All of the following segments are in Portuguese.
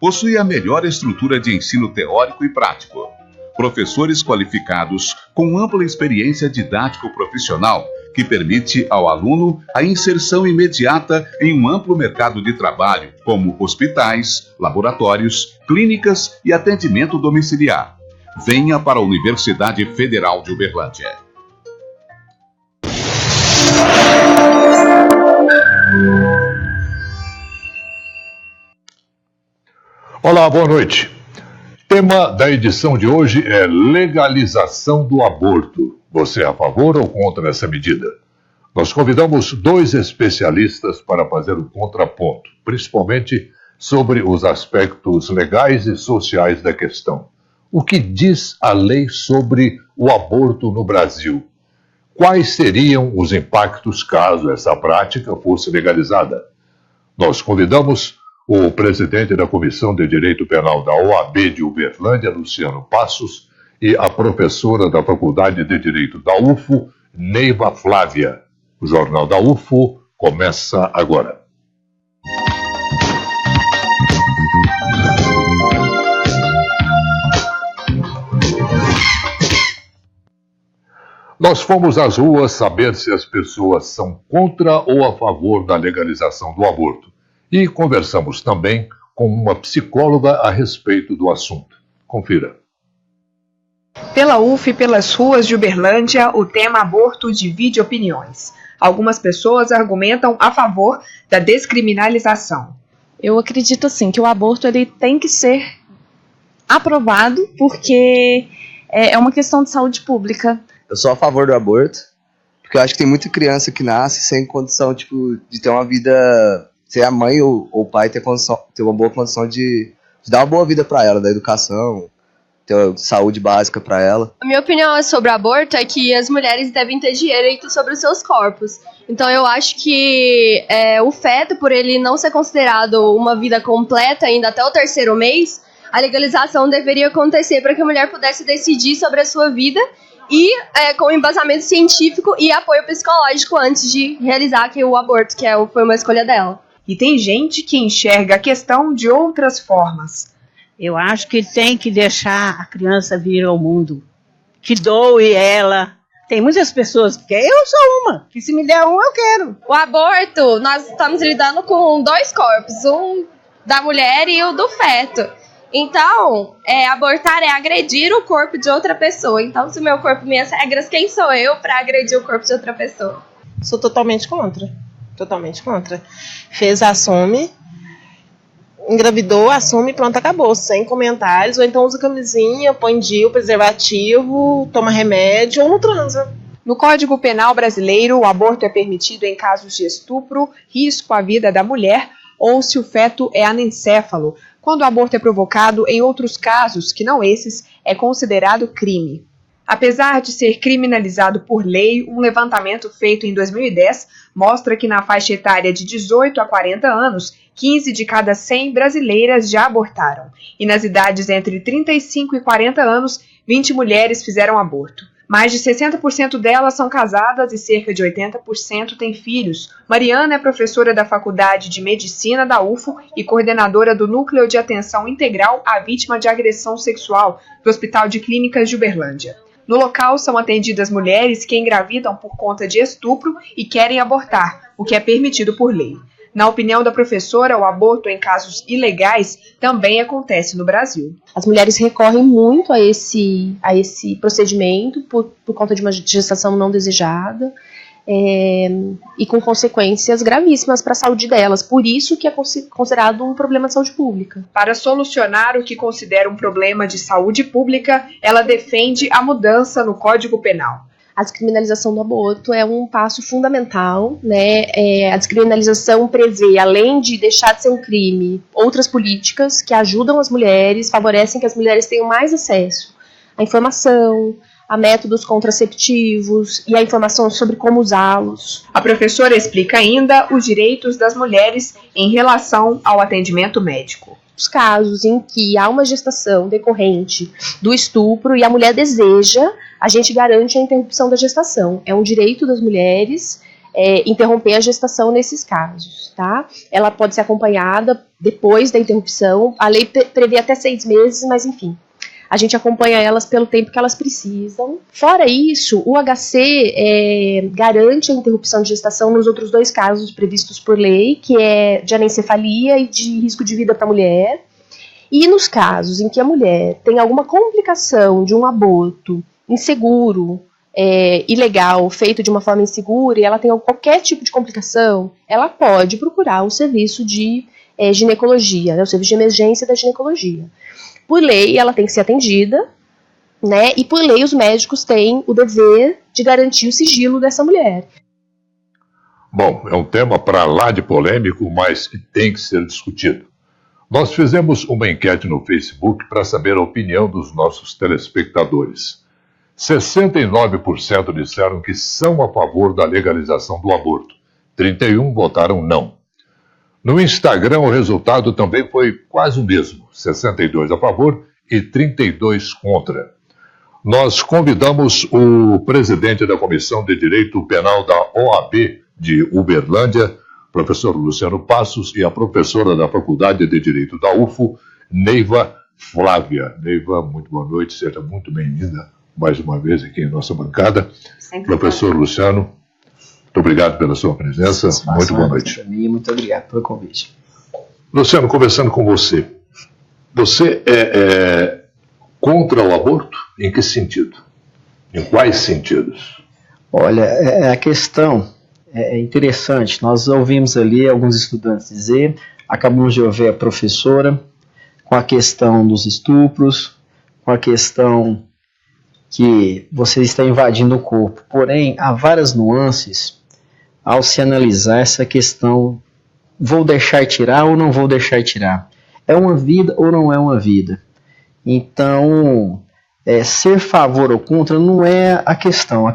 possui a melhor estrutura de ensino teórico e prático. Professores qualificados com ampla experiência didático-profissional que permite ao aluno a inserção imediata em um amplo mercado de trabalho, como hospitais, laboratórios, clínicas e atendimento domiciliar. Venha para a Universidade Federal de Uberlândia. Olá, boa noite. Tema da edição de hoje é legalização do aborto. Você é a favor ou contra essa medida? Nós convidamos 2 especialistas para fazer um contraponto, principalmente sobre os aspectos legais e sociais da questão. O que diz a lei sobre o aborto no Brasil? Quais seriam os impactos caso essa prática fosse legalizada? Nós convidamos o presidente da Comissão de Direito Penal da OAB de Uberlândia, Luciano Passos, e a professora da Faculdade de Direito da UFO, Neiva Flávia. O Jornal da UFO começa agora. Nós fomos às ruas saber se as pessoas são contra ou a favor da legalização do aborto. E conversamos também com uma psicóloga a respeito do assunto. Confira. Pela UF e pelas ruas de Uberlândia, o tema aborto divide opiniões. Algumas pessoas argumentam a favor da descriminalização. Eu acredito assim que o aborto ele tem que ser aprovado porque é uma questão de saúde pública. Eu sou a favor do aborto, porque eu acho que tem muita criança que nasce sem condição de ter uma vida, ser a mãe ou o pai ter uma boa condição de dar uma boa vida para ela, da educação, ter saúde básica para ela. A minha opinião sobre o aborto é que as mulheres devem ter direito sobre os seus corpos. Então eu acho que o feto, por ele não ser considerado uma vida completa ainda até o 3º mês, a legalização deveria acontecer para que a mulher pudesse decidir sobre a sua vida e com embasamento científico e apoio psicológico antes de realizar o aborto, que foi uma escolha dela. E tem gente que enxerga a questão de outras formas. Eu acho que tem que deixar a criança vir ao mundo, que doe ela. Tem muitas pessoas, porque eu sou uma, que se me der um eu quero. O aborto, nós estamos lidando com 2 corpos, um da mulher e o do feto. Então, abortar é agredir o corpo de outra pessoa. Então, se o meu corpo, minhas regras, quem sou eu para agredir o corpo de outra pessoa? Sou totalmente contra. Totalmente contra. Fez, assume, engravidou, assume, pronto, acabou. Sem comentários, ou então usa camisinha, põe DIU, preservativo, toma remédio ou não transa. No Código Penal brasileiro, o aborto é permitido em casos de estupro, risco à vida da mulher ou se o feto é anencéfalo. Quando o aborto é provocado em outros casos, que não esses, é considerado crime. Apesar de ser criminalizado por lei, um levantamento feito em 2010 mostra que na faixa etária de 18 a 40 anos, 15 de cada 100 brasileiras já abortaram. E nas idades entre 35 e 40 anos, 20 mulheres fizeram aborto. Mais de 60% delas são casadas e cerca de 80% têm filhos. Mariana é professora da Faculdade de Medicina da UFO e coordenadora do Núcleo de Atenção Integral à Vítima de Agressão Sexual do Hospital de Clínicas de Uberlândia. No local são atendidas mulheres que engravidam por conta de estupro e querem abortar, o que é permitido por lei. Na opinião da professora, o aborto em casos ilegais também acontece no Brasil. As mulheres recorrem muito a esse procedimento por conta de uma gestação não desejada e com consequências gravíssimas para a saúde delas. Por isso que é considerado um problema de saúde pública. Para solucionar o que considera um problema de saúde pública, ela defende a mudança no Código Penal. A descriminalização do aborto é um passo fundamental, né? A descriminalização prevê, além de deixar de ser um crime, outras políticas que ajudam as mulheres, favorecem que as mulheres tenham mais acesso à informação, a métodos contraceptivos e a informação sobre como usá-los. A professora explica ainda os direitos das mulheres em relação ao atendimento médico. Os casos em que há uma gestação decorrente do estupro e a mulher deseja, a gente garante a interrupção da gestação. É um direito das mulheres interromper a gestação nesses casos, tá? Ela pode ser acompanhada depois da interrupção. A lei prevê até 6 meses, mas enfim, a gente acompanha elas pelo tempo que elas precisam. Fora isso, o HC garante a interrupção de gestação nos outros 2 casos previstos por lei, que é de anencefalia e de risco de vida para a mulher. E nos casos em que a mulher tem alguma complicação de um aborto inseguro, ilegal, feito de uma forma insegura, e ela tem qualquer tipo de complicação, ela pode procurar o serviço de ginecologia, né, o serviço de emergência da ginecologia. Por lei, ela tem que ser atendida, né, e por lei os médicos têm o dever de garantir o sigilo dessa mulher. Bom, é um tema para lá de polêmico, mas que tem que ser discutido. Nós fizemos uma enquete no Facebook para saber a opinião dos nossos telespectadores. 69% disseram que são a favor da legalização do aborto. 31% votaram não. No Instagram, o resultado também foi quase o mesmo. 62% a favor e 32% contra. Nós convidamos o presidente da Comissão de Direito Penal da OAB de Uberlândia, professor Luciano Passos, e a professora da Faculdade de Direito da UFO, Neiva Flávia. Neiva, muito boa noite, seja muito bem-vinda mais uma vez aqui em nossa bancada. Professor Luciano, muito obrigado pela sua presença, muito boa noite. Muito obrigado pelo convite. Luciano, conversando com você, você é contra o aborto? Em que sentido? Em quais sentidos? Olha, a questão é interessante. Nós ouvimos ali alguns estudantes dizer, acabamos de ouvir a professora, com a questão dos estupros, com a questão que você está invadindo o corpo. Porém, há várias nuances ao se analisar essa questão, vou deixar tirar ou não vou deixar tirar? É uma vida ou não é uma vida? Então, ser favor ou contra não é a questão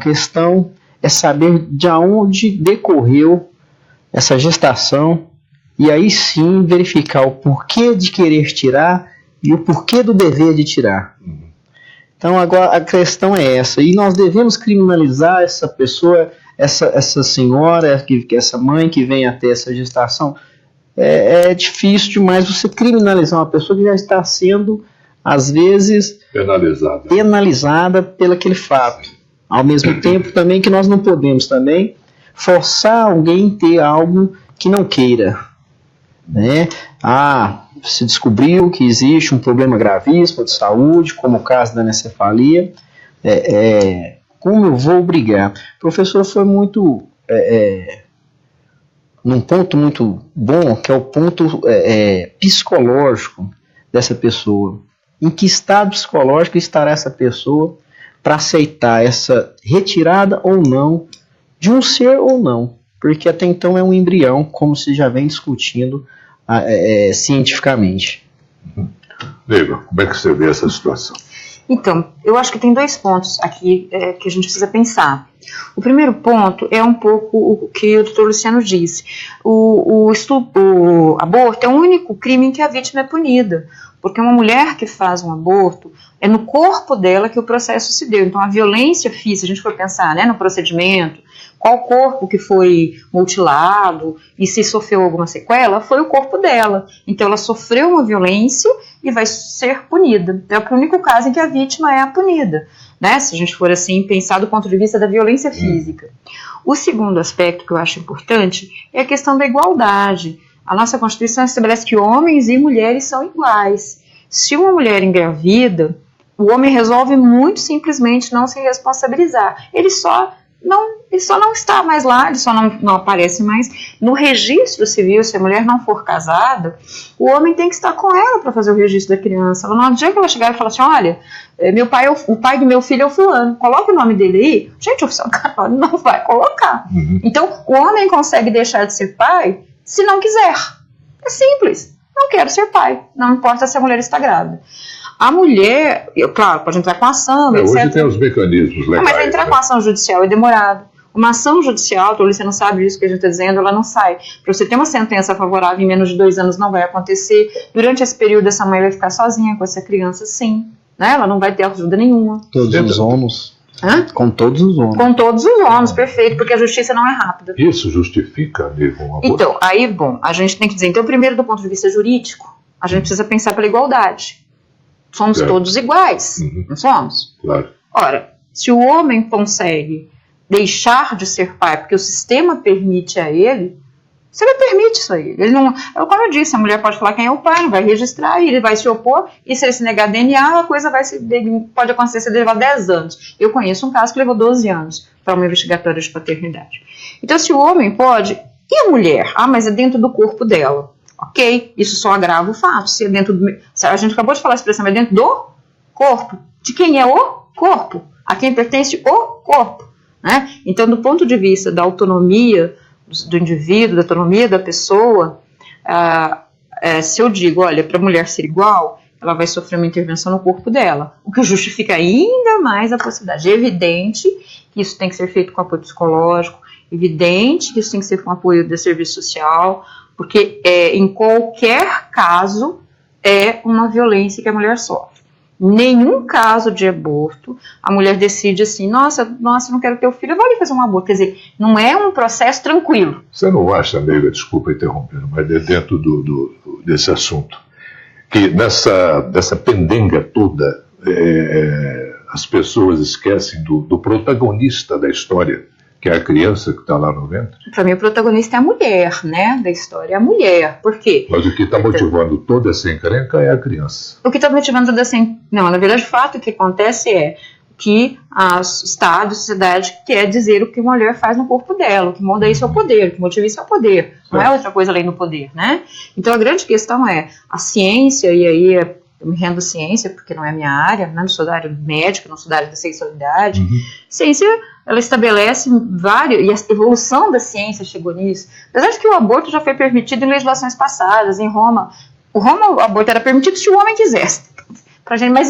é saber de onde decorreu essa gestação e aí sim verificar o porquê de querer tirar e o porquê do dever de tirar. Então agora a questão é essa, e nós devemos criminalizar essa pessoa, essa senhora, essa mãe que vem até essa gestação. É difícil demais você criminalizar uma pessoa que já está sendo, às vezes, penalizada pelo aquele fato. Ao mesmo tempo também que nós não podemos também forçar alguém a ter algo que não queira, né? Se descobriu que existe um problema gravíssimo de saúde, como o caso da anencefalia, como eu vou obrigar? A professora foi muito num ponto muito bom, que é o ponto psicológico dessa pessoa. Em que estado psicológico estará essa pessoa para aceitar essa retirada ou não de um ser ou não? Porque até então é um embrião, como se já vem discutindo cientificamente. Neiva, como é que você vê essa situação? Então, eu acho que tem 2 pontos aqui que a gente precisa pensar. O primeiro ponto é um pouco o que o doutor Luciano disse. O aborto é o único crime em que a vítima é punida, porque uma mulher que faz um aborto, é no corpo dela que o processo se deu. Então, a violência física, se a gente for pensar, né, no procedimento, qual corpo que foi mutilado e se sofreu alguma sequela, foi o corpo dela. Então, ela sofreu uma violência e vai ser punida. É o único caso em que a vítima é a punida, né? Se a gente for assim pensar do ponto de vista da violência física. O segundo aspecto que eu acho importante é a questão da igualdade. A nossa Constituição estabelece que homens e mulheres são iguais. Se uma mulher engravida, o homem resolve muito simplesmente não se responsabilizar. Ele só não está mais lá, ele só não aparece mais no registro civil. Se a mulher não for casada, o homem tem que estar com ela para fazer o registro da criança. Ela não adianta ela chegar e falar assim, olha, o pai do meu filho é o fulano, coloca o nome dele aí. Gente, o oficial cartório não vai colocar. Então, o homem consegue deixar de ser pai se não quiser. É simples. Não quero ser pai, não importa se a mulher está grávida. A mulher, claro, pode entrar com ação, etc. Hoje tem os mecanismos legais. Mas entrar com ação judicial é demorado. Uma ação judicial, você não sabe disso que a gente está dizendo, ela não sai. Para você ter uma sentença favorável em menos de 2 anos não vai acontecer. Durante esse período, essa mãe vai ficar sozinha com essa criança, sim. Né? Ela não vai ter ajuda nenhuma. Todos os ônus. Hã? Com todos os homens. Com todos os homens, perfeito, porque a justiça não é rápida. Isso justifica, amigo, um aborto? Então, aí, bom, a gente tem que dizer, então, primeiro, do ponto de vista jurídico, a gente precisa pensar pela igualdade. Somos todos iguais, não somos? Claro. Ora, se o homem consegue deixar de ser pai porque o sistema permite a ele, você não permite isso aí. Ele não, como eu disse, a mulher pode falar quem é o pai, não vai registrar, ele vai se opor, e se ele se negar DNA, a coisa pode acontecer se levar 10 anos. Eu conheço um caso que levou 12 anos para uma investigatória de paternidade. Então, se o homem pode, e a mulher? Ah, mas é dentro do corpo dela. Ok, isso só agrava o fato. Se é dentro do, a gente acabou de falar a expressão, é dentro do corpo. De quem é o corpo? A quem pertence o corpo. Né? Então, do ponto de vista da autonomia do indivíduo, da autonomia da pessoa, se eu digo, olha, para a mulher ser igual, ela vai sofrer uma intervenção no corpo dela, o que justifica ainda mais a possibilidade. É evidente que isso tem que ser feito com apoio psicológico, evidente que isso tem que ser com apoio do serviço social, porque em qualquer caso é uma violência que a mulher sofre. Nenhum caso de aborto, a mulher decide assim, nossa, não quero ter o filho, eu vou ali fazer um aborto. Quer dizer, não é um processo tranquilo. Você não acha, nega, desculpa interromper, mas dentro desse assunto, que nessa pendenga toda, as pessoas esquecem do protagonista da história, que é a criança que está lá no ventre? Para mim, o protagonista é a mulher, né, da história, é a mulher. Por quê? Mas o que está motivando toda essa encrenca é a criança. O que está motivando toda essa encrenca... Não, na verdade, o fato que acontece é que o Estado, a sociedade, quer dizer o que uma mulher faz no corpo dela, o que manda isso é o poder, o que motiva isso é o poder. Não é outra coisa além do poder, né? Então, a grande questão é a ciência, e aí eu me rendo à ciência, porque não é a minha área, né? Não sou da área médica, não sou da área da sexualidade. Ciência, ela estabelece vários, e a evolução da ciência chegou nisso. Apesar de que o aborto já foi permitido em legislações passadas, em Roma. O aborto era permitido se o homem quisesse. Pra gente, mas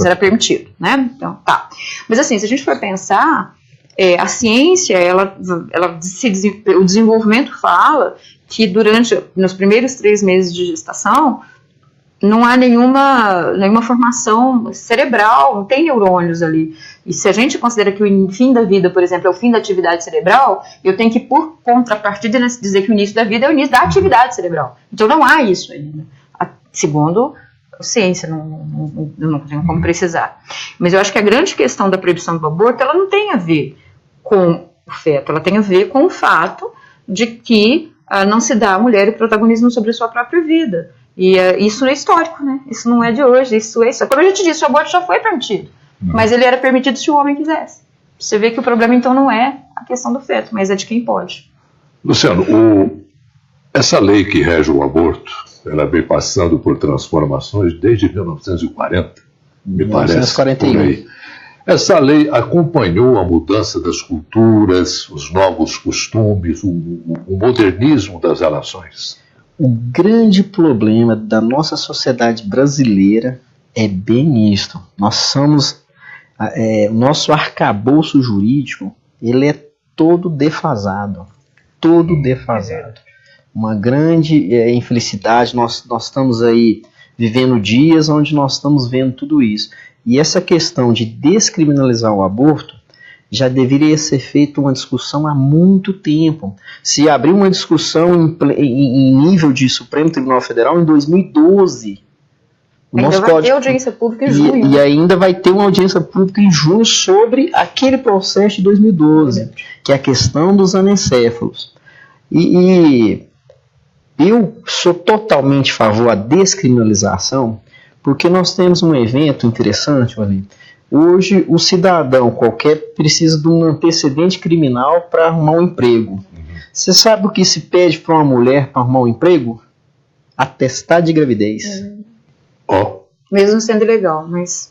era permitido, né? Então, tá. Mas assim, se a gente for pensar, a ciência, o desenvolvimento fala que nos primeiros 3 meses de gestação, não há nenhuma formação cerebral, não tem neurônios ali. E se a gente considera que o fim da vida, por exemplo, é o fim da atividade cerebral, eu tenho que, por contrapartida, dizer que o início da vida é o início da atividade cerebral. Então não há isso ainda. Segundo a ciência, não tenho como precisar. Mas eu acho que a grande questão da proibição do aborto, ela não tem a ver com o feto, ela tem a ver com o fato de que não se dá à mulher o protagonismo sobre a sua própria vida. E isso é histórico, né? Isso não é de hoje, isso é histórico. Como a gente disse, o aborto já foi permitido, mas ele era permitido se o homem quisesse. Você vê que o problema, então, não é a questão do feto, mas é de quem pode. Luciano, essa lei que rege o aborto, ela vem passando por transformações desde 1940, me 1941. Parece. Essa lei acompanhou a mudança das culturas, os novos costumes, o modernismo das relações. O grande problema da nossa sociedade brasileira é bem isto. Nós somos, o nosso arcabouço jurídico, ele é todo defasado. Uma grande infelicidade, nós estamos aí vivendo dias onde nós estamos vendo tudo isso. E essa questão de descriminalizar o aborto, já deveria ser feita uma discussão há muito tempo. Se abriu uma discussão em nível de Supremo Tribunal Federal em 2012. Ainda vai ter audiência pública em junho. E ainda vai ter uma audiência pública em junho sobre aquele processo de 2012, que é a questão dos anencéfalos. E eu sou totalmente a favor da descriminalização, porque nós temos um evento interessante ali. Hoje, o cidadão qualquer precisa de um antecedente criminal para arrumar um emprego. Você sabe o que se pede para uma mulher para arrumar um emprego? Atestado de gravidez. Mesmo sendo ilegal, mas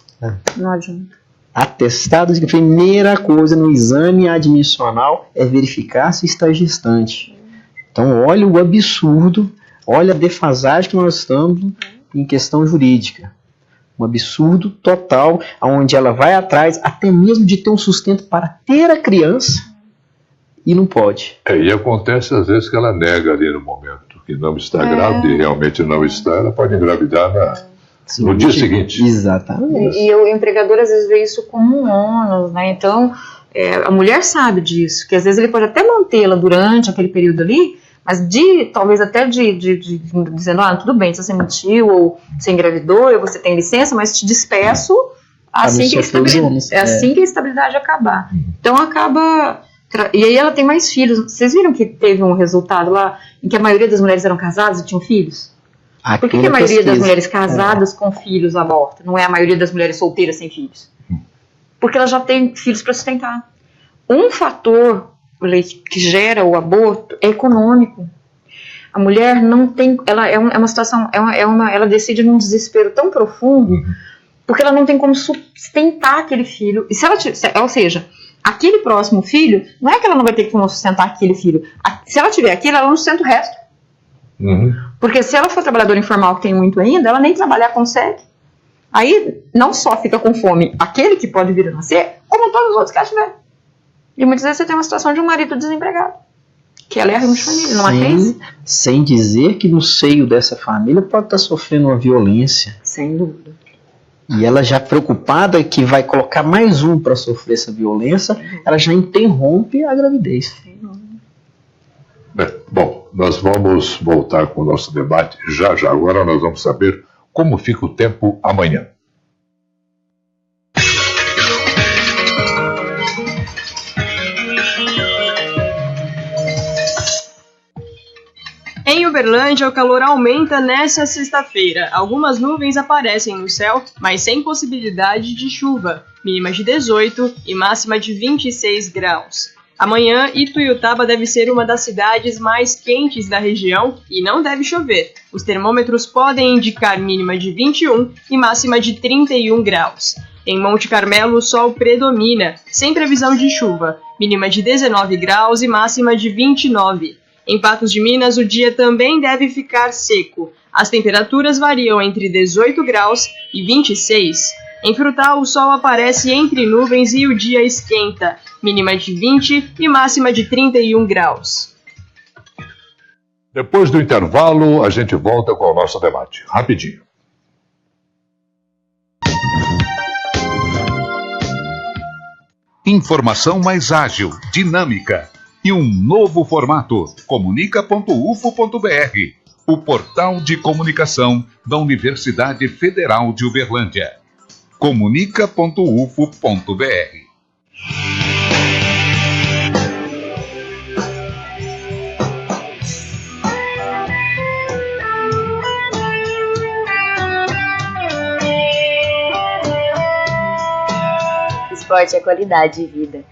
não adianta. Atestado de gravidez. Primeira coisa no exame admissional é verificar se está gestante. Então, olha o absurdo, olha a defasagem que nós estamos em questão jurídica. Um absurdo total, onde ela vai atrás até mesmo de ter um sustento para ter a criança e não pode. E acontece às vezes que ela nega ali no momento que não está grávida e realmente não está, ela pode engravidar no dia seguinte. Exatamente. E o empregador às vezes vê isso como um ônus, né? Então, a mulher sabe disso, que às vezes ele pode até mantê-la durante aquele período ali, mas talvez até dizendo, tudo bem, se você mentiu ou se engravidou, você tem licença, mas te despeço assim que a estabilidade acabar. Então acaba... E aí ela tem mais filhos. Vocês viram que teve um resultado lá em que a maioria das mulheres eram casadas e tinham filhos? Por que a maioria das mulheres casadas com filhos aborta? Não é a maioria das mulheres solteiras sem filhos? Porque ela já tem filhos para sustentar. Um fator que gera o aborto é econômico. A mulher não tem, ela é uma situação, ela decide num desespero tão profundo, porque ela não tem como sustentar aquele filho. E se ela, ou seja, aquele próximo filho, não é que ela não vai ter como sustentar aquele filho. Se ela tiver aquele, ela não sustenta o resto. Porque se ela for trabalhadora informal, que tem muito ainda, ela nem trabalhar consegue. Aí não só fica com fome aquele que pode vir a nascer, como todos os outros que ela tiver. E muitas vezes você tem uma situação de um marido desempregado, que ela é a de família, numa crise. Sem dizer que no seio dessa família pode estar sofrendo uma violência. Sem dúvida. E ela já preocupada que vai colocar mais um para sofrer essa violência, ela já interrompe a gravidez. Bom, nós vamos voltar com o nosso debate já. Agora nós vamos saber como fica o tempo amanhã. Em Uberlândia, o calor aumenta nesta sexta-feira. Algumas nuvens aparecem no céu, mas sem possibilidade de chuva. Mínima de 18 e máxima de 26 graus. Amanhã, Ituiutaba deve ser uma das cidades mais quentes da região e não deve chover. Os termômetros podem indicar mínima de 21 e máxima de 31 graus. Em Monte Carmelo, o sol predomina, sem previsão de chuva. Mínima de 19 graus e máxima de 29. Em Patos de Minas, o dia também deve ficar seco. As temperaturas variam entre 18 graus e 26. Em Frutal, o sol aparece entre nuvens e o dia esquenta. Mínima de 20 e máxima de 31 graus. Depois do intervalo, a gente volta com o nosso debate. Rapidinho. Informação mais ágil, dinâmica e um novo formato. Comunica.ufo.br, o portal de comunicação da Universidade Federal de Uberlândia. Comunica.ufo.br. Esporte é qualidade de vida.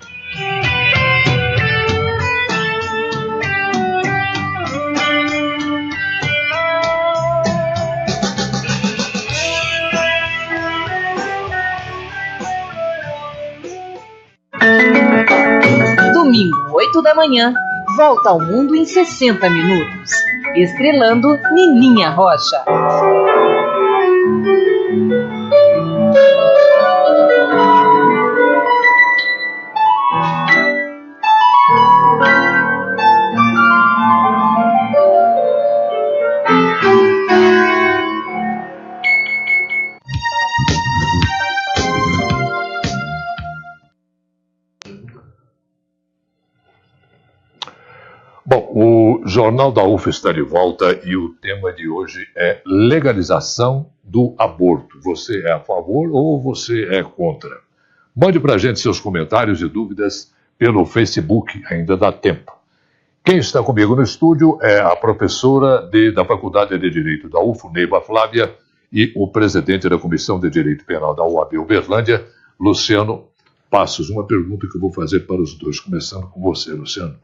Domingo, 8 da manhã, Volta ao Mundo em 60 minutos. Estrelando Nininha Rocha. Bom, o Jornal da UF está de volta e o tema de hoje é legalização do aborto. Você é a favor ou você é contra? Mande para a gente seus comentários e dúvidas pelo Facebook, ainda dá tempo. Quem está comigo no estúdio é a professora da Faculdade de Direito da UF, Neiva Flávia, e o presidente da Comissão de Direito Penal da UAB Uberlândia, Luciano Passos. Uma pergunta que eu vou fazer para os dois, começando com você, Luciano.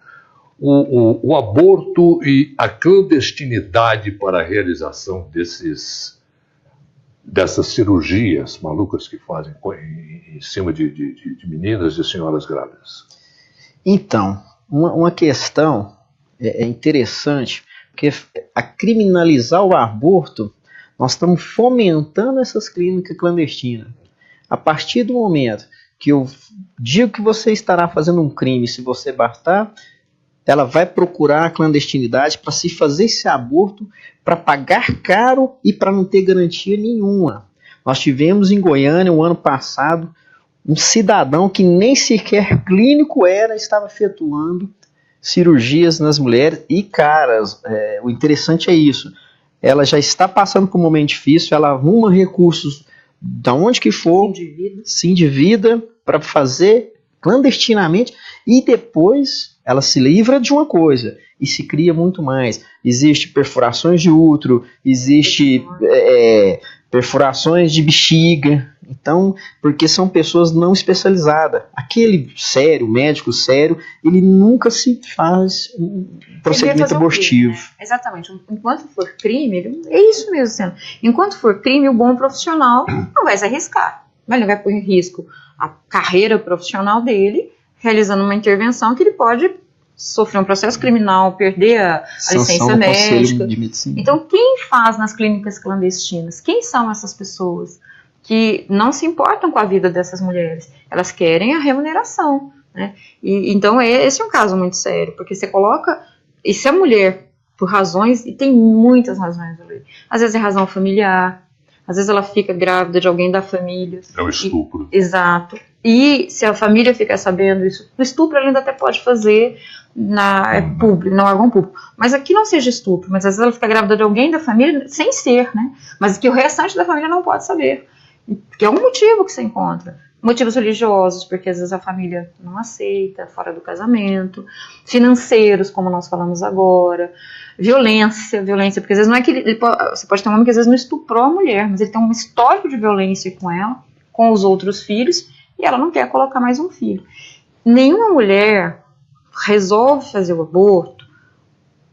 O aborto e a clandestinidade para a realização dessas cirurgias malucas que fazem em cima de meninas e senhoras grávidas. Então, uma questão é interessante, porque a criminalizar o aborto, nós estamos fomentando essas clínicas clandestinas. A partir do momento que eu digo que você estará fazendo um crime se você abortar, ela vai procurar a clandestinidade para se fazer esse aborto, para pagar caro e para não ter garantia nenhuma. Nós tivemos em Goiânia, o ano passado, um cidadão que nem sequer clínico estava efetuando cirurgias nas mulheres. E, caras, o interessante é isso. Ela já está passando por um momento difícil, ela arruma recursos da onde que for, se endivida para fazer clandestinamente, e depois ela se livra de uma coisa e se cria muito mais. Existe perfurações de útero, existe perfurações de bexiga. Então, porque são pessoas não especializadas. Aquele médico sério, ele nunca se faz um procedimento abortivo. Exatamente. Enquanto for crime, é isso mesmo sendo. Enquanto for crime, o bom profissional não vai se arriscar. Ele não vai pôr em risco a carreira profissional dele, realizando uma intervenção que ele pode sofrer um processo criminal, perder a licença médica. Então, quem faz nas clínicas clandestinas? Quem são essas pessoas que não se importam com a vida dessas mulheres? Elas querem a remuneração, né? Então, esse é um caso muito sério, porque você coloca... E se a mulher, por razões, e tem muitas razões, às vezes é razão familiar, às vezes ela fica grávida de alguém da família. É o estupro. Exato. E se a família ficar sabendo isso, o estupro ela ainda até pode fazer público, no órgão público. Mas aqui não seja estupro, mas às vezes ela fica grávida de alguém da família, sem ser, né? Mas que o restante da família não pode saber. Que é um motivo que você encontra. Motivos religiosos, porque às vezes a família não aceita, fora do casamento. Financeiros, como nós falamos agora. Violência, porque às vezes não é que você pode ter um homem que às vezes não estuprou a mulher, mas ele tem um histórico de violência com ela, com os outros filhos, e ela não quer colocar mais um filho. Nenhuma mulher resolve fazer o aborto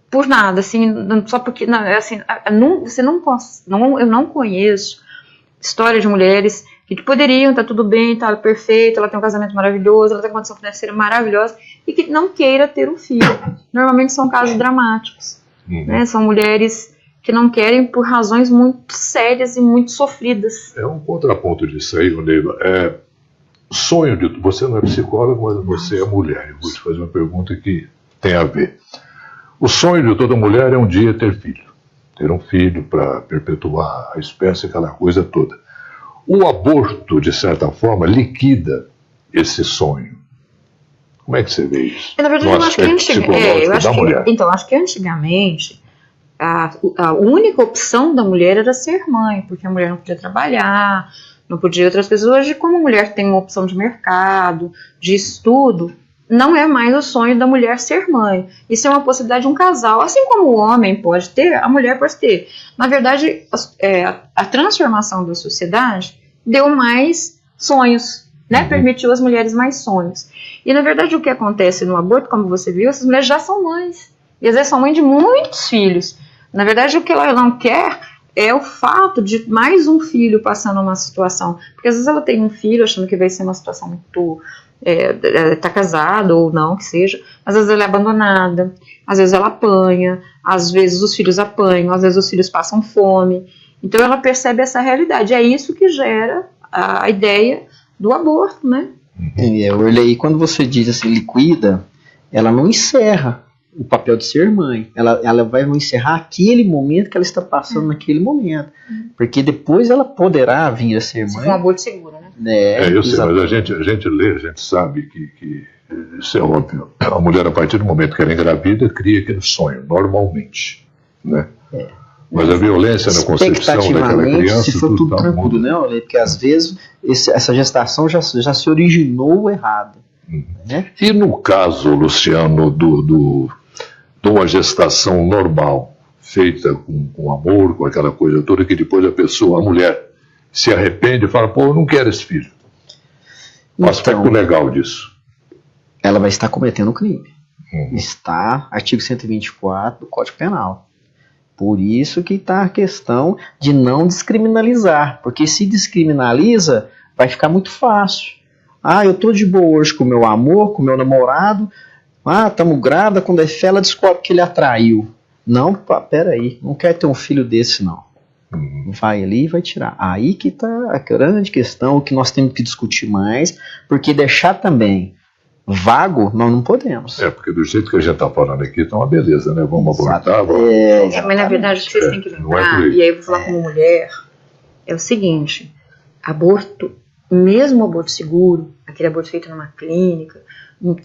por nada, assim, só porque, assim, eu não conheço história de mulheres que poderiam estar tudo bem, tá perfeito, ela tem um casamento maravilhoso, ela tem uma condição financeira maravilhosa, e que não queira ter um filho. Normalmente são casos dramáticos, né? São mulheres que não querem por razões muito sérias e muito sofridas. É um contraponto disso aí, Neiva. Sonho de... Você não é psicólogo, mas você é mulher. Eu vou te fazer uma pergunta que tem a ver. O sonho de toda mulher é um dia ter filho. Ter um filho para perpetuar a espécie, aquela coisa toda. O aborto, de certa forma, liquida esse sonho. Como é que você vê isso? Na verdade, eu acho que antigamente a única opção da mulher era ser mãe, porque a mulher não podia trabalhar, não podia outras coisas. Hoje, como a mulher tem uma opção de mercado, de estudo, não é mais o sonho da mulher ser mãe. Isso é uma possibilidade de um casal. Assim como o homem pode ter, a mulher pode ter. Na verdade, a transformação da sociedade deu mais sonhos, né? Permitiu às mulheres mais sonhos. E, na verdade, o que acontece no aborto, como você viu, essas mulheres já são mães. E, às vezes, são mães de muitos filhos. Na verdade, o que ela não quer é o fato de mais um filho passando uma situação. Porque, às vezes, ela tem um filho achando que vai ser uma situação muito... tá casada ou não, que seja, mas às vezes ela é abandonada, às vezes ela apanha, às vezes os filhos apanham, às vezes os filhos passam fome. Então ela percebe essa realidade. É isso que gera a ideia do aborto, né? Orley, quando você diz assim, liquida, ela não encerra o papel de ser mãe. Ela vai encerrar aquele momento que ela está passando naquele momento. Porque depois ela poderá vir a ser mãe. Um aborto seguro, né? Eu sei, mas a gente lê, a gente sabe que isso é óbvio. A mulher, a partir do momento que ela engravida, cria aquele sonho, normalmente, né? Mas a violência na concepção daquela criança... se for tudo tranquilo, né, Orley? Porque às vezes essa gestação já se originou errado. Né? E no caso, Luciano, de uma gestação normal, feita com amor, com aquela coisa toda, que depois a mulher se arrepende e fala, pô, eu não quero esse filho. O aspecto legal disso. Ela vai estar cometendo um crime. Está, artigo 124 do Código Penal. Por isso que está a questão de não descriminalizar. Porque se descriminaliza, vai ficar muito fácil. Eu tô de boa hoje com o meu amor, com o meu namorado. Estamos grávida, quando é fé, ela descobre que ele atraiu. Não, peraí, não quero ter um filho desse, não. Vai ali e vai tirar. Aí que está a grande questão, o que nós temos que discutir mais, porque deixar também vago, nós não podemos. Porque do jeito que a gente está falando aqui, tá uma beleza, né? Vamos abortar. Mas na verdade o que vocês têm que lembrar, e aí eu vou falar como mulher, é o seguinte: aborto, mesmo aborto seguro, aquele aborto feito numa clínica,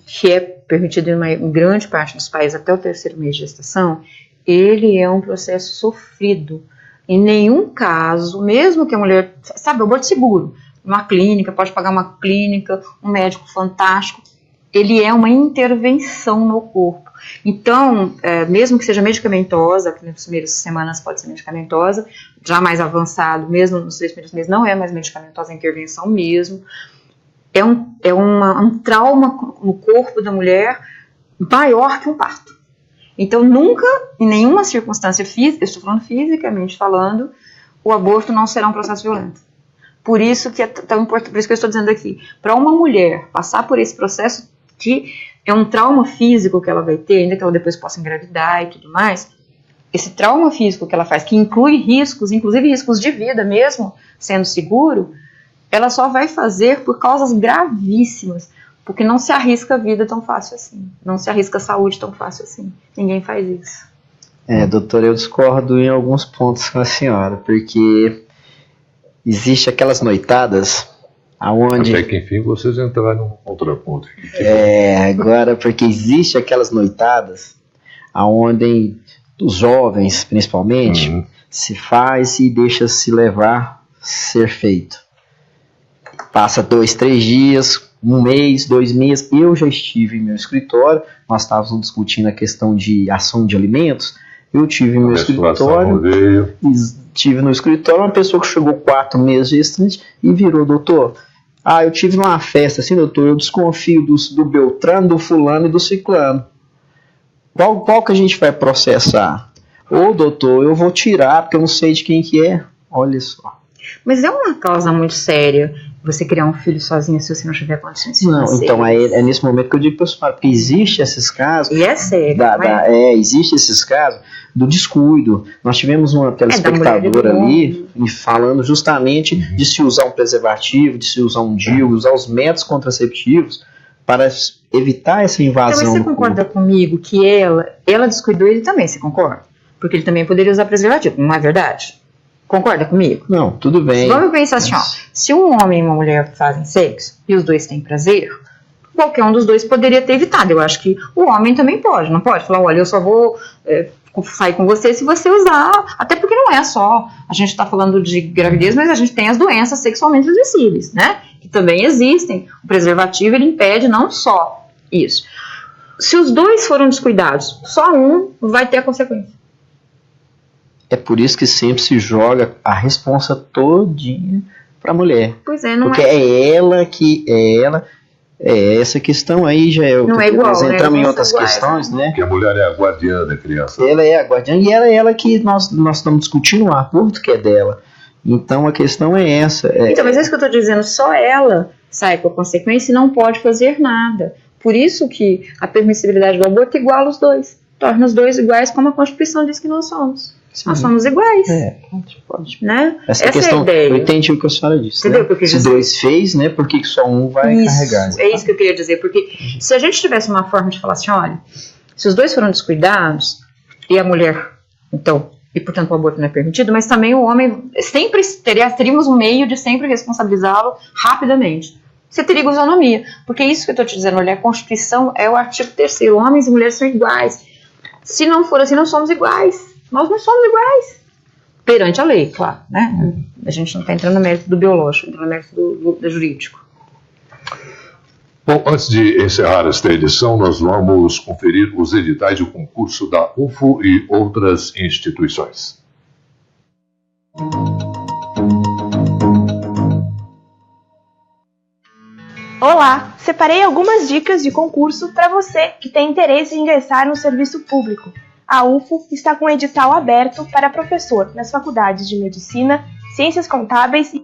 que é permitido em grande parte dos países até o 3º mês de gestação, ele é um processo sofrido. Em nenhum caso, mesmo que a mulher, sabe, aborto seguro, uma clínica, pode pagar uma clínica, um médico fantástico, ele é uma intervenção no corpo. Então, mesmo que seja medicamentosa, que nas primeiras semanas pode ser medicamentosa, já mais avançado, mesmo nos 3 primeiros meses, não é mais medicamentosa, é intervenção mesmo. É um trauma no corpo da mulher maior que um parto. Então, nunca, em nenhuma circunstância física, eu estou falando fisicamente falando, o aborto não será um processo violento. Por isso que é tão importante, por isso que eu estou dizendo aqui, para uma mulher passar por esse processo que é um trauma físico que ela vai ter, ainda que ela depois possa engravidar e tudo mais, esse trauma físico que ela faz, que inclui riscos, inclusive riscos de vida mesmo, sendo seguro, ela só vai fazer por causas gravíssimas, porque não se arrisca a vida tão fácil assim, não se arrisca a saúde tão fácil assim, ninguém faz isso. Doutora, eu discordo em alguns pontos com a senhora, porque existe aquelas noitadas aonde... Até que enfim vocês entraram num contraponto. Agora, porque existe aquelas noitadas aonde os jovens, principalmente, se faz e deixa se levar ser feito. Passa 2, 3 dias, 1 mês, 2 meses, eu já estive em meu escritório, nós estávamos discutindo a questão de ação de alimentos, eu tive em meu escritório, tive no escritório uma pessoa que chegou 4 meses gestante e virou: doutor, eu tive numa festa assim, doutor, eu desconfio do Beltrano, do fulano e do ciclano. Qual que a gente vai processar? Doutor, eu vou tirar porque eu não sei de quem que é. Olha só. Mas é uma causa muito séria você criar um filho sozinho se você não tiver condições financeiras. Não, então é nesse momento que eu digo para você, porque existe esses casos. E é sério. Existe esses casos do descuido. Nós tivemos uma telespectadora ali falando justamente de se usar um preservativo, de se usar um DIU, usar os métodos contraceptivos para evitar essa invasão. Então, mas você concorda comigo que ela descuidou, ele também, você concorda? Porque ele também poderia usar preservativo, não é verdade? Concorda comigo? Não, tudo bem. Vamos pensar assim, se um homem e uma mulher fazem sexo e os dois têm prazer, qualquer um dos dois poderia ter evitado. Eu acho que o homem também pode, não pode? Falar, olha, eu só vou sair com você se você usar, até porque não é só, a gente está falando de gravidez, mas a gente tem as doenças sexualmente transmissíveis, né? Que também existem. O preservativo, ele impede não só isso. Se os dois foram descuidados, só um vai ter a consequência. É por isso que sempre se joga a responsa todinha para a mulher. Pois é, não porque essa questão aí já é... Não é igual, nós entramos em outras iguais, questões, né? Porque a mulher é a guardiã da criança. Ela é a guardiã e ela que nós estamos discutindo o aborto que é dela. Então a questão é essa. Então, mas é isso que eu estou dizendo, só ela sai com a consequência e não pode fazer nada. Por isso que a permissibilidade do aborto iguala os dois. Torna os dois iguais, como a Constituição diz que nós somos. Sim. Nós somos iguais. Pode. Né? Essa questão, é a ideia. Eu entendi o que a senhora disse. Entendeu? Né? Se dois fez, né? Por que só um vai carregar? É isso que eu queria dizer. Porque se a gente tivesse uma forma de falar assim, olha, se os dois foram descuidados, e a mulher, então, e portanto o aborto não é permitido, mas também o homem, sempre teríamos um meio de sempre responsabilizá-lo rapidamente. Você teria isonomia. Porque é isso que eu estou te dizendo, olha, a Constituição é o artigo 3º, homens e mulheres são iguais. Se não for assim, não somos iguais. Nós não somos iguais. Perante a lei, claro, né? A gente não está entrando no mérito do biológico, entrando no mérito do jurídico. Bom, antes de encerrar esta edição, nós vamos conferir os editais do concurso da UFO e outras instituições. Olá! Separei algumas dicas de concurso para você que tem interesse em ingressar no serviço público. A UFO está com um edital aberto para professor nas faculdades de Medicina, Ciências Contábeis e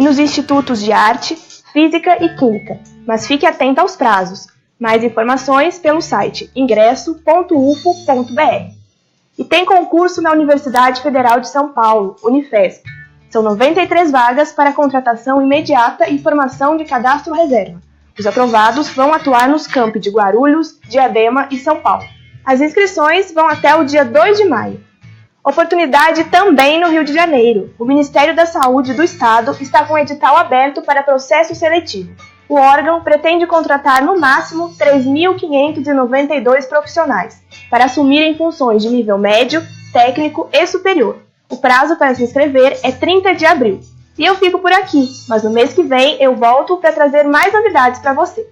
nos institutos de Arte, Física e Química. Mas fique atento aos prazos. Mais informações pelo site ingresso.ufo.br. E tem concurso na Universidade Federal de São Paulo, Unifesp. São 93 vagas para contratação imediata e formação de cadastro reserva. Os aprovados vão atuar nos campi de Guarulhos, Diadema e São Paulo. As inscrições vão até o dia 2 de maio. Oportunidade também no Rio de Janeiro. O Ministério da Saúde do Estado está com edital aberto para processo seletivo. O órgão pretende contratar no máximo 3.592 profissionais para assumirem funções de nível médio, técnico e superior. O prazo para se inscrever é 30 de abril. E eu fico por aqui, mas no mês que vem eu volto para trazer mais novidades para você.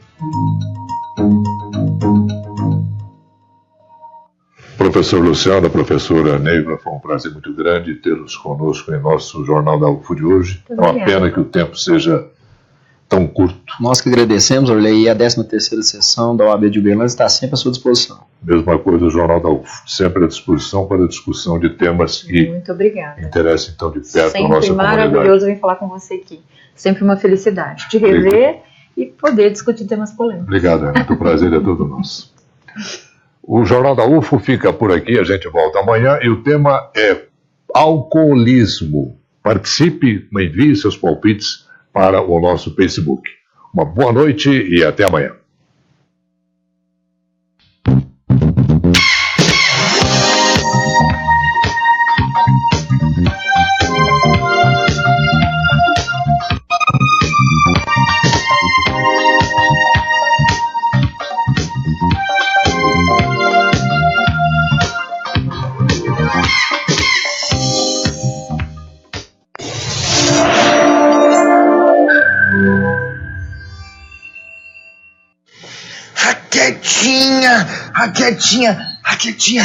Professor Luciano, professora Neiva, foi um prazer muito grande tê-los conosco em nosso Jornal da UFO de hoje. É uma pena que o tempo seja tão curto. Nós que agradecemos, Orley, e a 13ª sessão da OAB de Uberlândia está sempre à sua disposição. Mesma coisa o Jornal da UFO, sempre à disposição para a discussão de temas que Muito obrigada. interessam então de perto Sempre a nossa comunidade. maravilhoso vir falar com você aqui. Sempre uma felicidade de rever e poder discutir temas polêmicos. Obrigado, Ana. O prazer é todo nosso. O Jornal da UFO fica por aqui, a gente volta amanhã e o tema é alcoolismo. Participe, envie seus palpites para o nosso Facebook. Uma boa noite e até amanhã. Raquetinha,